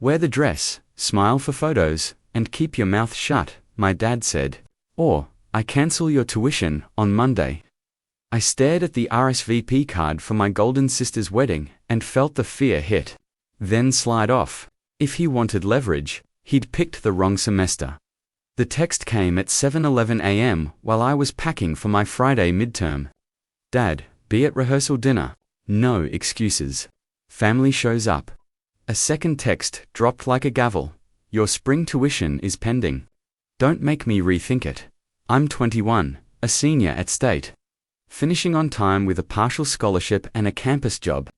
Wear the dress, smile for photos, and keep your mouth shut, my dad said. Or, I cancel your tuition on Monday. I stared at the RSVP card for my golden sister's wedding and felt the fear hit. Then slide off. If he wanted leverage, he'd picked the wrong semester. The text came at 7:11 a.m. while I was packing for my Friday midterm. Dad, be at rehearsal dinner. No excuses. Family shows up. A second text dropped like a gavel. Your spring tuition is pending. Don't make me rethink it. I'm 21, a senior at state. Finishing on time with a partial scholarship and a campus job.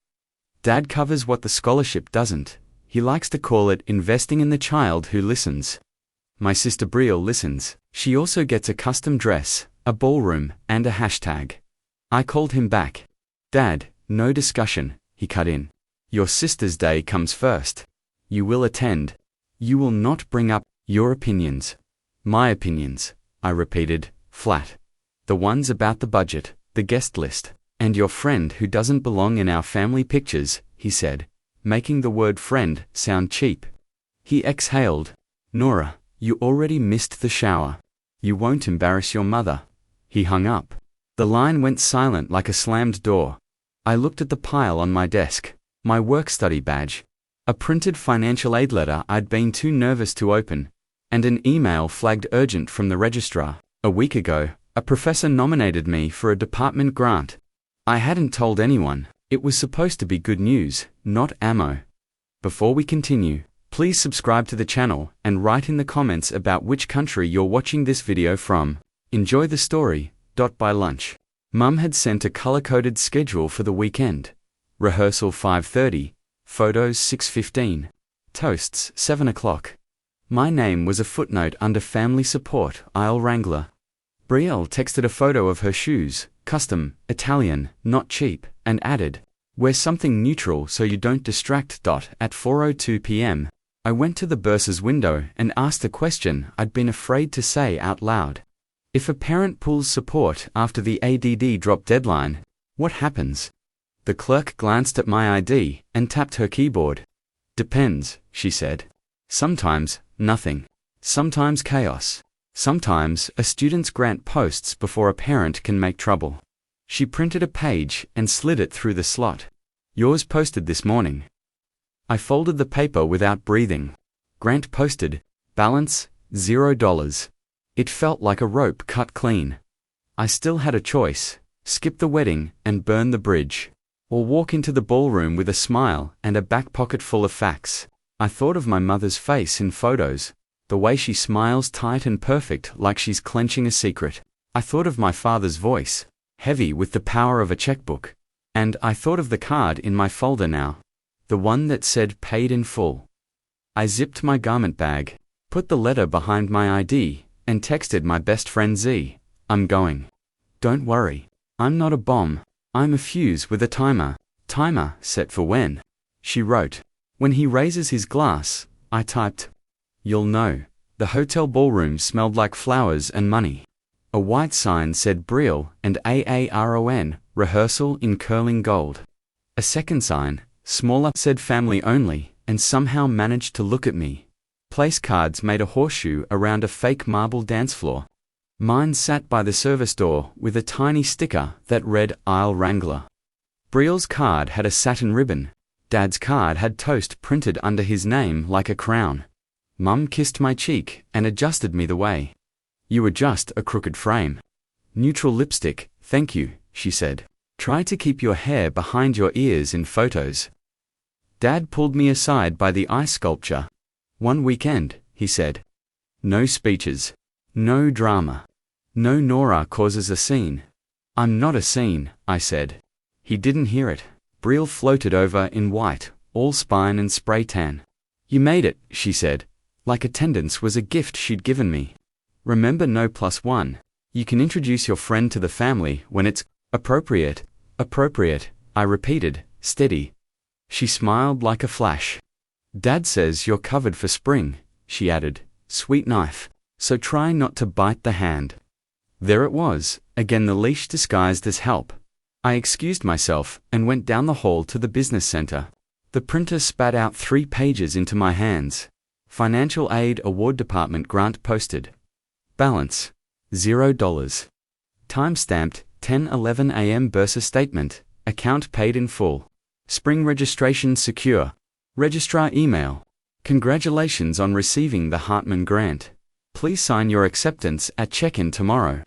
Dad covers what the scholarship doesn't. He likes to call it investing in the child who listens. My sister Brielle listens. She also gets a custom dress, a ballroom, and a hashtag. I called him back. Dad, no discussion, he cut in. Your sister's day comes first. You will attend. You will not bring up your opinions. My opinions, I repeated, flat. The ones about the budget, the guest list, and your friend who doesn't belong in our family pictures, he said, making the word friend sound cheap. He exhaled. Nora, you already missed the shower. You won't embarrass your mother. He hung up. The line went silent like a slammed door. I looked at the pile on my desk. My work-study badge, a printed financial aid letter I'd been too nervous to open, and an email flagged urgent from the registrar. A week ago, a professor nominated me for a department grant. I hadn't told anyone. It was supposed to be good news, not ammo. Before we continue, please subscribe to the channel and write in the comments about which country you're watching this video from. Enjoy the story. By lunch. Mum had sent a color-coded schedule for the weekend. Rehearsal 5:30, photos 6:15, toasts 7 o'clock. My name was a footnote under family support aisle wrangler. Brielle texted a photo of her shoes, custom, Italian, not cheap, and added, wear something neutral so you don't distract. At 4:02 p.m., I went to the bursar's window and asked a question I'd been afraid to say out loud. If a parent pulls support after the ADD drop deadline, what happens? The clerk glanced at my ID and tapped her keyboard. Depends, she said. Sometimes, nothing. Sometimes chaos. Sometimes, a student's grant posts before a parent can make trouble. She printed a page and slid it through the slot. Yours posted this morning. I folded the paper without breathing. Grant posted. Balance, $0. It felt like a rope cut clean. I still had a choice. Skip the wedding and burn the bridge. Or walk into the ballroom with a smile and a back pocket full of facts. I thought of my mother's face in photos, the way she smiles tight and perfect like she's clenching a secret. I thought of my father's voice, heavy with the power of a checkbook. And I thought of the card in my folder now, the one that said paid in full. I zipped my garment bag, put the letter behind my ID, and texted my best friend Z, I'm going. Don't worry, I'm not a bomb. I'm a fuse with a timer. Timer set for when? She wrote. When he raises his glass, I typed. You'll know. The hotel ballroom smelled like flowers and money. A white sign said Brielle and AARON, rehearsal in curling gold. A second sign, smaller, said family only, and somehow managed to look at me. Place cards made a horseshoe around a fake marble dance floor. Mine sat by the service door with a tiny sticker that read Aisle Wrangler. Brielle's card had a satin ribbon. Dad's card had toast printed under his name like a crown. Mum kissed my cheek and adjusted me the way. You were just a crooked frame. Neutral lipstick, thank you, she said. Try to keep your hair behind your ears in photos. Dad pulled me aside by the ice sculpture. One weekend, he said. No speeches. No drama. No Nora causes a scene. I'm not a scene, I said. He didn't hear it. Brielle floated over in white, all spine and spray tan. You made it, she said, like attendance was a gift she'd given me. Remember no +1. You can introduce your friend to the family when it's appropriate. Appropriate, I repeated, steady. She smiled like a flash. Dad says you're covered for spring, she added, sweet knife, so try not to bite the hand. There it was, again the leash disguised as help. I excused myself and went down the hall to the business center. The printer spat out 3 pages into my hands. Financial Aid Award Department grant posted. Balance $0. Time-stamped 10:11 a.m. Bursa statement. Account paid in full. Spring registration secure. Registrar email. Congratulations on receiving the Hartman grant. Please sign your acceptance at check-in tomorrow.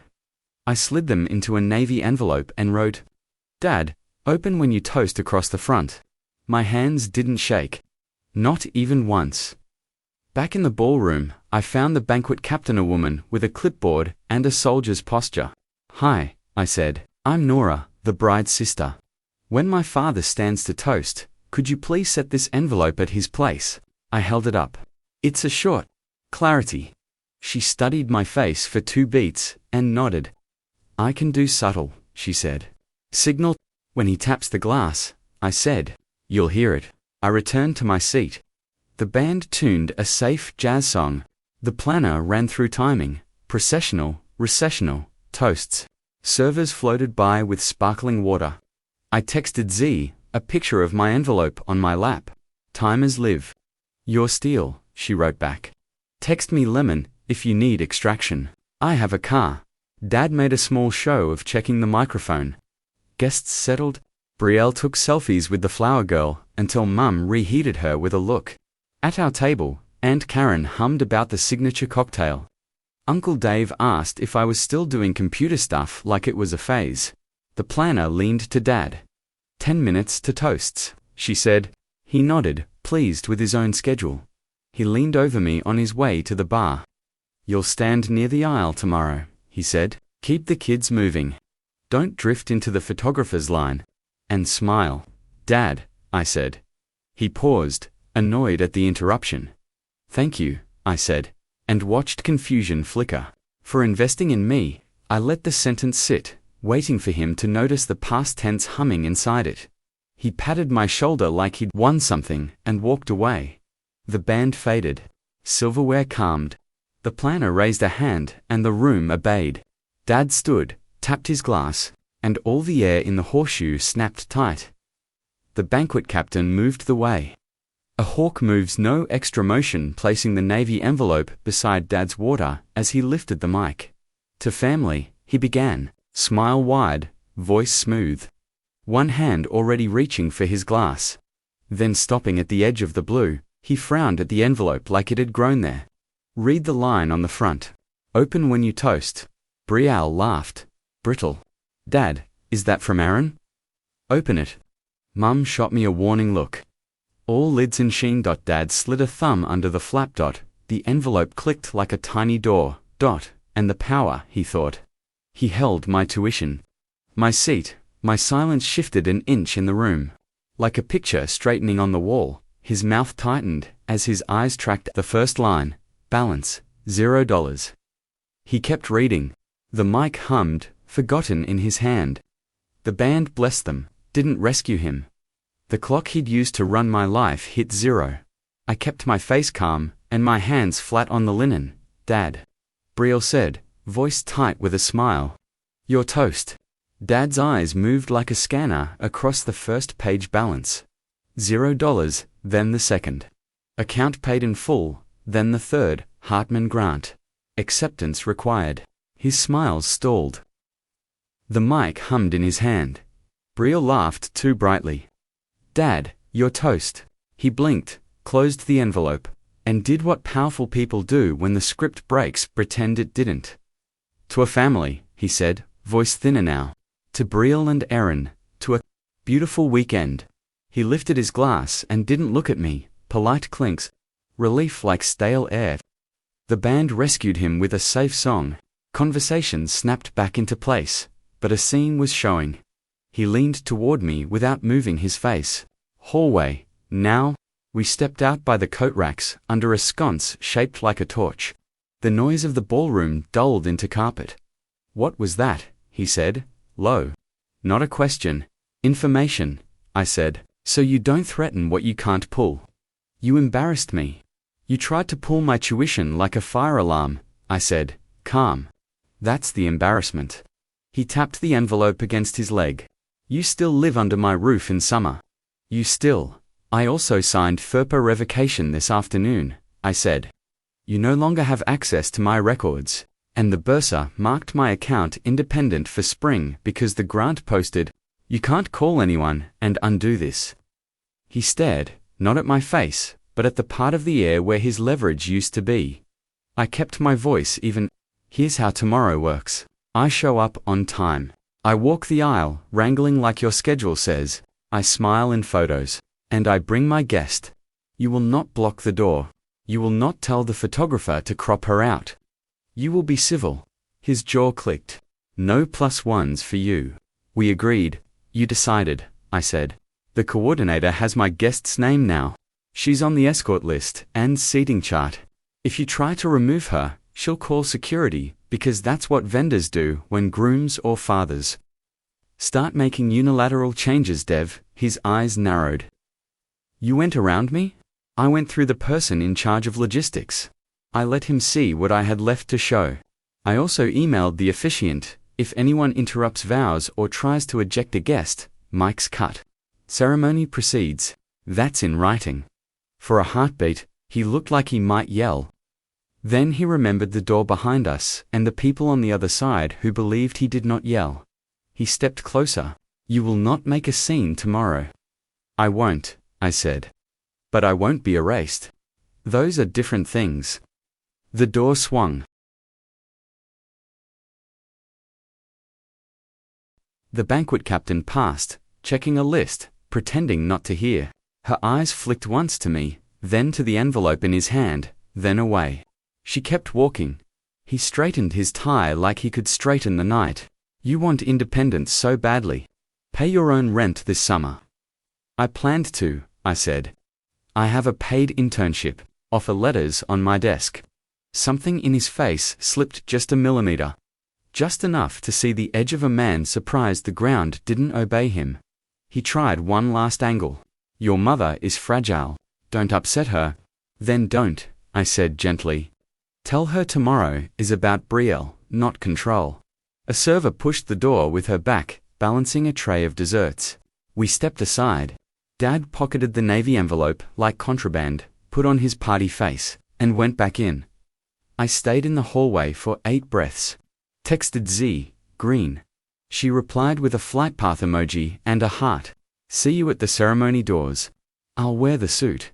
I slid them into a navy envelope and wrote, Dad, open when you toast across the front. My hands didn't shake. Not even once. Back in the ballroom, I found the banquet captain, a woman with a clipboard and a soldier's posture. Hi, I said. I'm Nora, the bride's sister. When my father stands to toast, could you please set this envelope at his place? I held it up. It's a short. Clarity. She studied my face for 2 beats and nodded. I can do subtle, she said. Signal. When he taps the glass, I said. You'll hear it. I returned to my seat. The band tuned a safe jazz song. The planner ran through timing, processional, recessional, toasts. Servers floated by with sparkling water. I texted Z, a picture of my envelope on my lap. Timers live. Your steel, she wrote back. Text me lemon, if you need extraction. I have a car. Dad made a small show of checking the microphone. Guests settled. Brielle took selfies with the flower girl until Mum reheated her with a look. At our table, Aunt Karen hummed about the signature cocktail. Uncle Dave asked if I was still doing computer stuff like it was a phase. The planner leaned to Dad. 10 minutes to toasts, she said. He nodded, pleased with his own schedule. He leaned over me on his way to the bar. You'll stand near the aisle tomorrow, he said. Keep the kids moving. Don't drift into the photographer's line. And smile. Dad, I said. He paused, annoyed at the interruption. Thank you, I said, and watched confusion flicker. For investing in me, I let the sentence sit, waiting for him to notice the past tense humming inside it. He patted my shoulder like he'd won something and walked away. The band faded. Silverware calmed. The planner raised a hand and the room obeyed. Dad stood, tapped his glass, and all the air in the horseshoe snapped tight. The banquet captain moved the way. A hawk moves no extra motion, placing the navy envelope beside Dad's water as he lifted the mic. To family, he began, smile wide, voice smooth. One hand already reaching for his glass. Then stopping at the edge of the blue, he frowned at the envelope like it had grown there. Read the line on the front. Open when you toast. Brielle laughed. Brittle. Dad, is that from Aaron? Open it. Mum shot me a warning look. All lids in sheen. Dad slid a thumb under the flap. The envelope clicked like a tiny door. And the power, he thought. He held my tuition. My seat, my silence shifted an inch in the room. Like a picture straightening on the wall, his mouth tightened as his eyes tracked the first line. Balance, $0. He kept reading. The mic hummed, forgotten in his hand. The band blessed them, didn't rescue him. The clock he'd used to run my life hit 0. I kept my face calm and my hands flat on the linen. Dad. Brielle said, voice tight with a smile. Your toast. Dad's eyes moved like a scanner across the first page. Balance. $0, then the second. Account paid in full, then the third, Hartman grant. Acceptance required. His smiles stalled. The mic hummed in his hand. Brielle laughed too brightly. Dad, your toast. He blinked, closed the envelope, and did what powerful people do when the script breaks, pretend it didn't. To a family, he said, voice thinner now. To Brielle and Erin, to a beautiful weekend. He lifted his glass and didn't look at me, polite clinks. Relief like stale air. The band rescued him with a safe song. Conversation snapped back into place, but a scene was showing. He leaned toward me without moving his face. Hallway, now. We stepped out by the coat racks under a sconce shaped like a torch. The noise of the ballroom dulled into carpet. What was that? He said, low. Not a question. Information, I said. So you don't threaten what you can't pull. You embarrassed me. You tried to pull my tuition like a fire alarm, I said, calm. That's the embarrassment. He tapped the envelope against his leg. You still live under my roof in summer. You still. I also signed FERPA revocation this afternoon, I said. You no longer have access to my records, and the bursar marked my account independent for spring because the grant posted, you can't call anyone and undo this. He stared, not at my face, but at the part of the air where his leverage used to be. I kept my voice even. Here's how tomorrow works. I show up on time. I walk the aisle, wrangling like your schedule says. I smile in photos. And I bring my guest. You will not block the door. You will not tell the photographer to crop her out. You will be civil. His jaw clicked. No +1s for you. We agreed. You decided, I said. The coordinator has my guest's name now. She's on the escort list and seating chart. If you try to remove her, she'll call security, because that's what vendors do when grooms or fathers start making unilateral changes. Dev, his eyes narrowed. You went around me? I went through the person in charge of logistics. I let him see what I had left to show. I also emailed the officiant, if anyone interrupts vows or tries to eject a guest, mic's cut. Ceremony proceeds. That's in writing. For a heartbeat, he looked like he might yell. Then he remembered the door behind us and the people on the other side who believed he did not yell. He stepped closer. You will not make a scene tomorrow. I won't, I said. But I won't be erased. Those are different things. The door swung. The banquet captain passed, checking a list, pretending not to hear. Her eyes flicked once to me, then to the envelope in his hand, then away. She kept walking. He straightened his tie like he could straighten the night. You want independence so badly. Pay your own rent this summer. I planned to, I said. I have a paid internship, offer letters on my desk. Something in his face slipped just a millimeter. Just enough to see the edge of a man surprised the ground didn't obey him. He tried one last angle. Your mother is fragile. Don't upset her. Then don't, I said gently. Tell her tomorrow is about Brielle, not control. A server pushed the door with her back, balancing a tray of desserts. We stepped aside. Dad pocketed the navy envelope like contraband, put on his party face, and went back in. I stayed in the hallway for 8 breaths. Texted Z, green. She replied with a flight path emoji and a heart. See you at the ceremony doors. I'll wear the suit.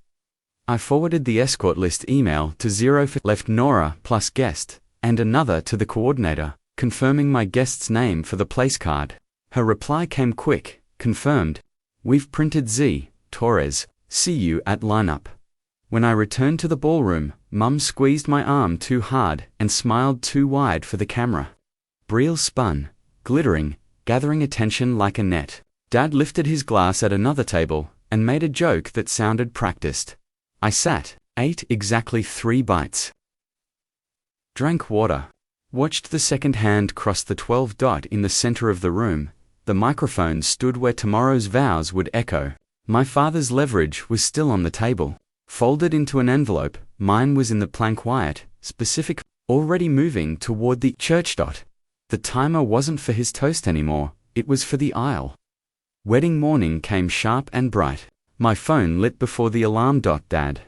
I forwarded the escort list email to 0 for left Nora plus guest, and another to the coordinator, confirming my guest's name for the place card. Her reply came quick, confirmed. We've printed Z, Torres, see you at lineup. When I returned to the ballroom, Mum squeezed my arm too hard and smiled too wide for the camera. Brielle spun, glittering, gathering attention like a net. Dad lifted his glass at another table and made a joke that sounded practiced. I sat, ate exactly 3 bites. Drank water. Watched the second hand cross the 12 dot in the center of the room. The microphone stood where tomorrow's vows would echo. My father's leverage was still on the table. Folded into an envelope, mine was in the plank white, specific, already moving toward the church dot. The timer wasn't for his toast anymore, it was for the aisle. Wedding morning came sharp and bright. My phone lit before the alarm. Dad.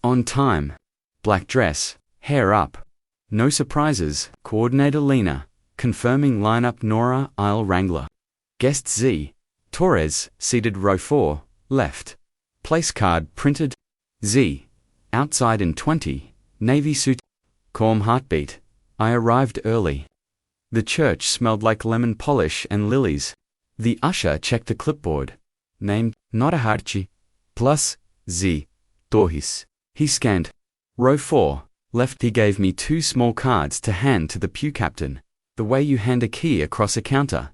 On time. Black dress, hair up. No surprises. Coordinator Lena, confirming lineup Nora, aisle wrangler. Guest Z, Torres, seated row 4, left. Place card printed. Z, outside in 20, navy suit. Calm heartbeat. I arrived early. The church smelled like lemon polish and lilies. The usher checked a clipboard. Named, Noraharchi, plus, Z, Torres. He scanned. Row 4, left. He gave me 2 small cards to hand to the pew captain. The way you hand a key across a counter.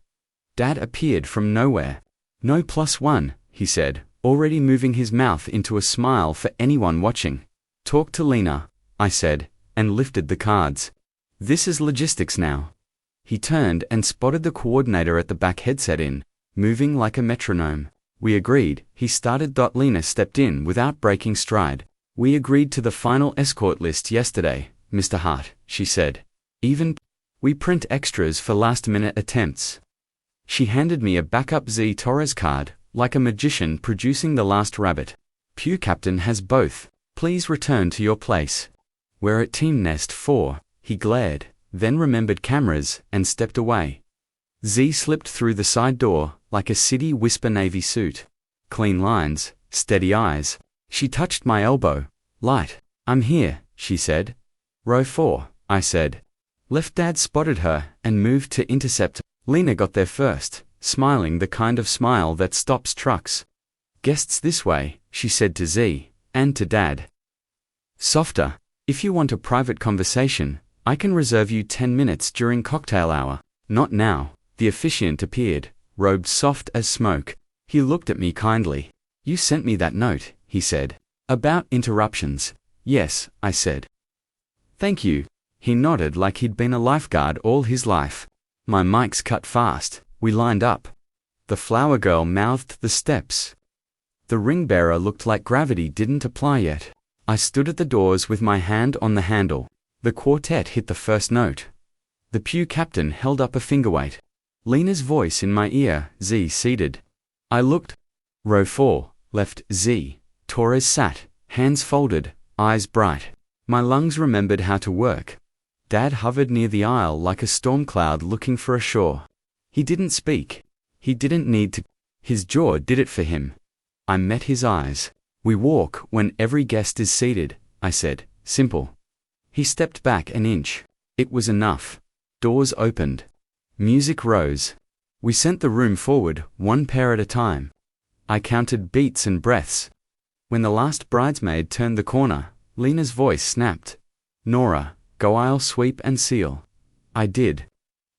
Dad appeared from nowhere. No +1, he said, already moving his mouth into a smile for anyone watching. Talk to Lena, I said, and lifted the cards. This is logistics now. He turned and spotted the coordinator at the back, headset in, moving like a metronome. We agreed, he started. Lena stepped in without breaking stride. We agreed to the final escort list yesterday, Mr. Hart, she said. Even we print extras for last-minute attempts. She handed me a backup Z Torres card, like a magician producing the last rabbit. Pew captain has both. Please return to your place. We're at team nest 4, he glared, then remembered cameras and stepped away. Z slipped through the side door, like a city whisper navy suit. Clean lines, steady eyes. She touched my elbow. Light. I'm here, she said. Row 4, I said. Left dad spotted her and moved to intercept. Lena got there first, smiling the kind of smile that stops trucks. Guests this way, she said to Z, and to dad. Softer. If you want a private conversation, I can reserve you 10 minutes during cocktail hour. Not now. The officiant appeared, robed soft as smoke. He looked at me kindly. You sent me that note, he said. About interruptions. Yes, I said. Thank you. He nodded like he'd been a lifeguard all his life. My mics cut fast. We lined up. The flower girl mouthed the steps. The ring bearer looked like gravity didn't apply yet. I stood at the doors with my hand on the handle. The quartet hit the first note. The pew captain held up a fingerweight. Lena's voice in my ear, Z seated. I looked. Row 4, left, Z. Torres sat, hands folded, eyes bright. My lungs remembered how to work. Dad hovered near the aisle like a storm cloud looking for a shore. He didn't speak. He didn't need to. His jaw did it for him. I met his eyes. We walk when every guest is seated, I said. Simple. He stepped back an inch. It was enough. Doors opened. Music rose. We sent the room forward, one pair at a time. I counted beats and breaths. When the last bridesmaid turned the corner, Lena's voice snapped. Nora, go aisle sweep and seal. I did.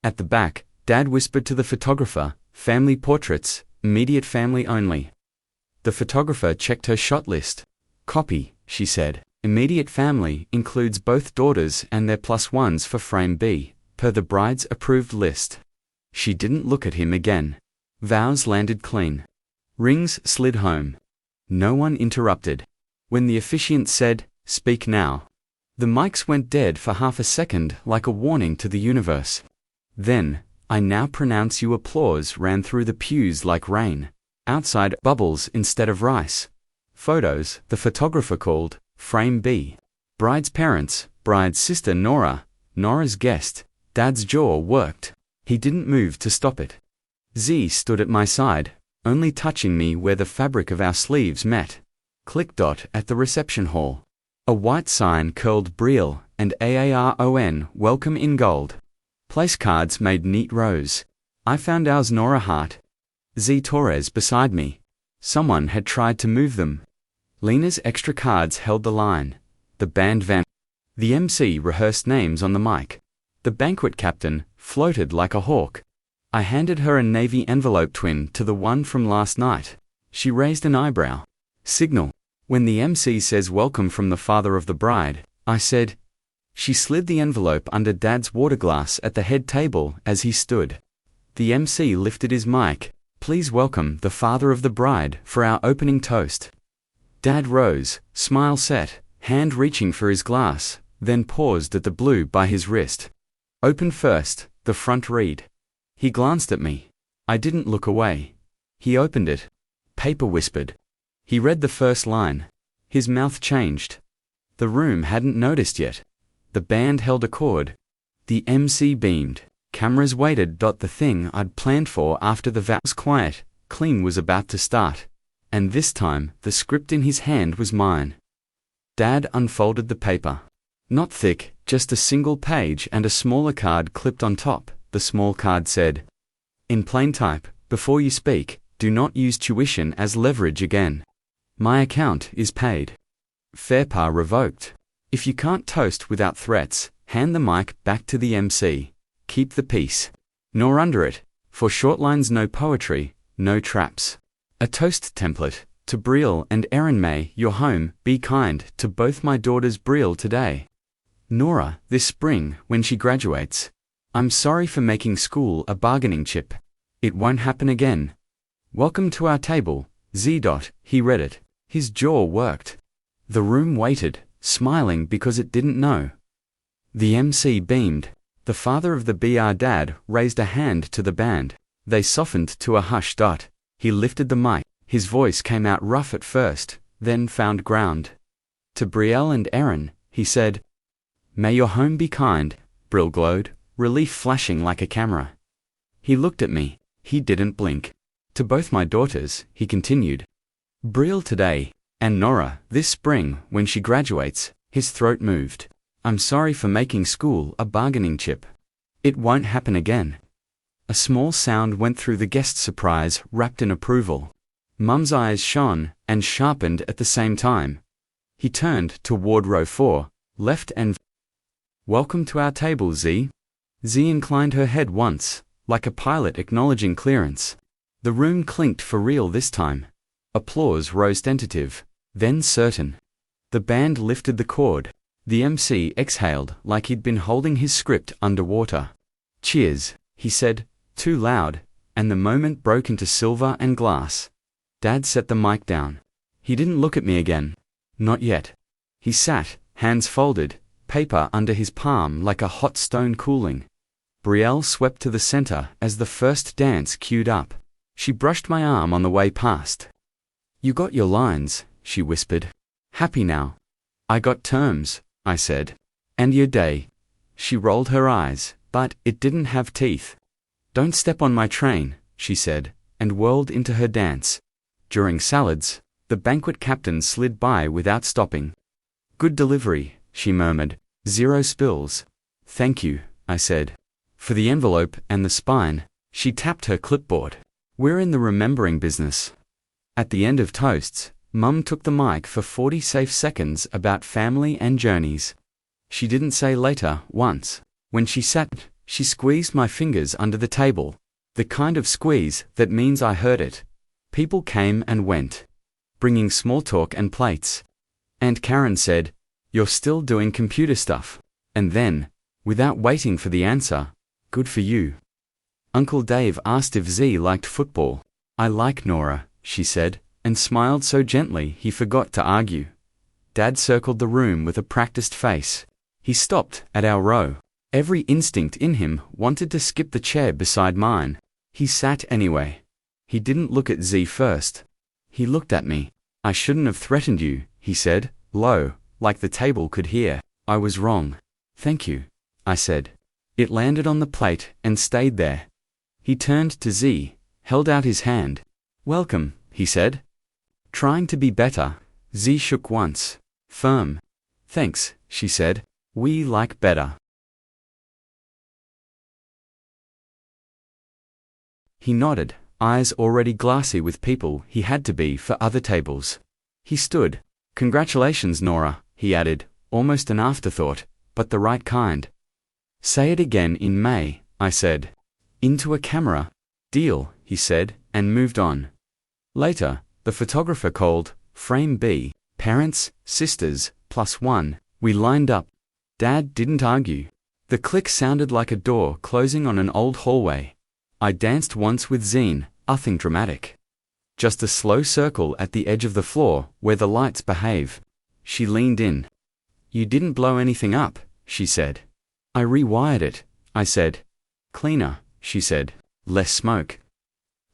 At the back, Dad whispered to the photographer, family portraits, immediate family only. The photographer checked her shot list. Copy, she said. Immediate family includes both daughters and their +1s for frame B, per the bride's approved list. She didn't look at him again. Vows landed clean. Rings slid home. No one interrupted. When the officiant said, "Speak now," the mics went dead for half a second like a warning to the universe. Then, "I now pronounce you," applause ran through the pews like rain. Outside, bubbles instead of rice. Photos, the photographer called, frame B. Bride's parents, bride's sister Nora, Nora's guest. Dad's jaw worked. He didn't move to stop it. Z stood at my side, only touching me where the fabric of our sleeves met. Click dot at the reception hall. A white sign curled Brielle and AARON welcome in gold. Place cards made neat rows. I found ours Nora Hart. Z Torres beside me. Someone had tried to move them. Lena's extra cards held the line. The band van. The MC rehearsed names on the mic. The banquet captain floated like a hawk. I handed her a navy envelope twin to the one from last night. She raised an eyebrow. Signal. When the MC says welcome from the father of the bride, I said. She slid the envelope under Dad's water glass at the head table as he stood. The MC lifted his mic. Please welcome the father of the bride for our opening toast. Dad rose, smile set, hand reaching for his glass, then paused at the blue by his wrist. Open first, the front read. He glanced at me. I didn't look away. He opened it. Paper whispered. He read the first line. His mouth changed. The room hadn't noticed yet. The band held a chord. The MC beamed. Cameras waited. The thing I'd planned for after the vows quiet, clean was about to start. And this time, the script in his hand was mine. Dad unfolded the paper. Not thick, just a single page and a smaller card clipped on top. The small card said, in plain type, before you speak, do not use tuition as leverage again. My account is paid. FarePar revoked. If you can't toast without threats, hand the mic back to the MC. Keep the peace. Nor under it. For short lines, no poetry, no traps. A toast template. To Brielle and Erin May, you're home, be kind to both my daughters Brielle today. Nora, this spring, when she graduates. I'm sorry for making school a bargaining chip. It won't happen again. Welcome to our table, Z. He read it. His jaw worked. The room waited, smiling because it didn't know. The MC beamed. The father of the BR Dad raised a hand to the band. They softened to a hush. He lifted the mic. His voice came out rough at first, then found ground. To Brielle and Erin, he said, "May your home be kind," Brielle glowed, relief flashing like a camera. He looked at me. He didn't blink. To both my daughters, he continued, "Brielle today, and Nora, this spring, when she graduates," his throat moved. "I'm sorry for making school a bargaining chip. It won't happen again." A small sound went through the guest's surprise, wrapped in approval. Mum's eyes shone and sharpened at the same time. He turned toward row 4, left and "Welcome to our table, Z." Z inclined her head once, like a pilot acknowledging clearance. The room clinked for real this time. Applause rose tentative, then certain. The band lifted the chord. The MC exhaled like he'd been holding his script underwater. "Cheers," he said, too loud, and the moment broke into silver and glass. Dad set the mic down. He didn't look at me again. Not yet. He sat, hands folded, paper under his palm like a hot stone cooling. Brielle swept to the center as the first dance queued up. She brushed my arm on the way past. "You got your lines," she whispered. "Happy now?" "I got terms," I said. "And your day?" She rolled her eyes, but it didn't have teeth. "Don't step on my train," she said, and whirled into her dance. During salads, the banquet captain slid by without stopping. "Good delivery," she murmured. "Zero spills." "Thank you," I said. For the envelope and the spine, she tapped her clipboard. "We're in the remembering business." At the end of toasts, Mum took the mic for 40 safe seconds about family and journeys. She didn't say later once. When she sat, she squeezed my fingers under the table. The kind of squeeze that means I heard it. People came and went, bringing small talk and plates. Aunt Karen said, "You're still doing computer stuff." And then, without waiting for the answer, "Good for you." Uncle Dave asked if Z liked football. "I like Nora," she said, and smiled so gently he forgot to argue. Dad circled the room with a practiced face. He stopped at our row. Every instinct in him wanted to skip the chair beside mine. He sat anyway. He didn't look at Z first. He looked at me. "I shouldn't have threatened you," he said, low, like the table could hear. "I was wrong." "Thank you," I said. It landed on the plate and stayed there. He turned to Z, held out his hand. "Welcome," he said. Trying to be better, Z shook once. Firm. "Thanks," she said. "We like better." He nodded, eyes already glassy with people he had to be for other tables. He stood. "Congratulations, Nora," he added, almost an afterthought, but the right kind. "Say it again in May," I said. Into a camera. "Deal," he said, and moved on. Later, the photographer called, frame B, parents, sisters, +1. We lined up. Dad didn't argue. The click sounded like a door closing on an old hallway. I danced once with Zine, nothing dramatic. Just a slow circle at the edge of the floor where the lights behave. She leaned in. "You didn't blow anything up," she said. "I rewired it," I said. "Cleaner," she said. "Less smoke."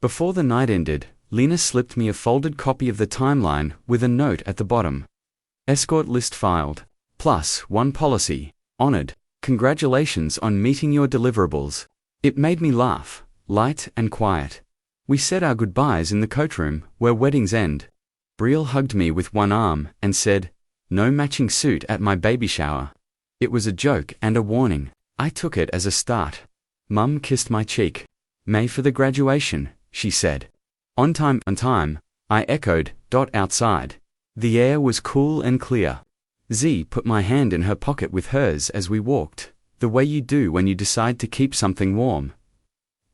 Before the night ended, Lena slipped me a folded copy of the timeline with a note at the bottom. "Escort list filed. +1 policy. Honored. Congratulations on meeting your deliverables." It made me laugh, light and quiet. We said our goodbyes in the coachroom, where weddings end. Brielle hugged me with one arm and said, "No matching suit at my baby shower." It was a joke and a warning. I took it as a start. Mum kissed my cheek. "May for the graduation," she said. On time, I echoed, outside. The air was cool and clear. Z put my hand in her pocket with hers as we walked, the way you do when you decide to keep something warm.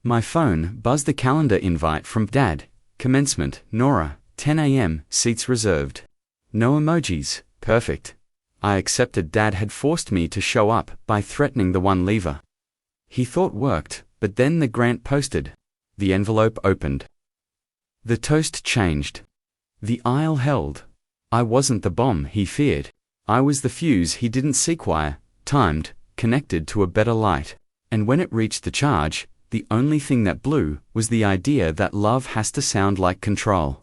My phone buzzed the calendar invite from Dad. Commencement, Nora, 10 a.m., seats reserved. No emojis, perfect. I accepted Dad had forced me to show up by threatening the one lever. He thought worked, but then the grant posted. The envelope opened. The toast changed. The aisle held. I wasn't the bomb he feared. I was the fuse he didn't sequire, timed, connected to a better light. And when it reached the charge, the only thing that blew was the idea that love has to sound like control.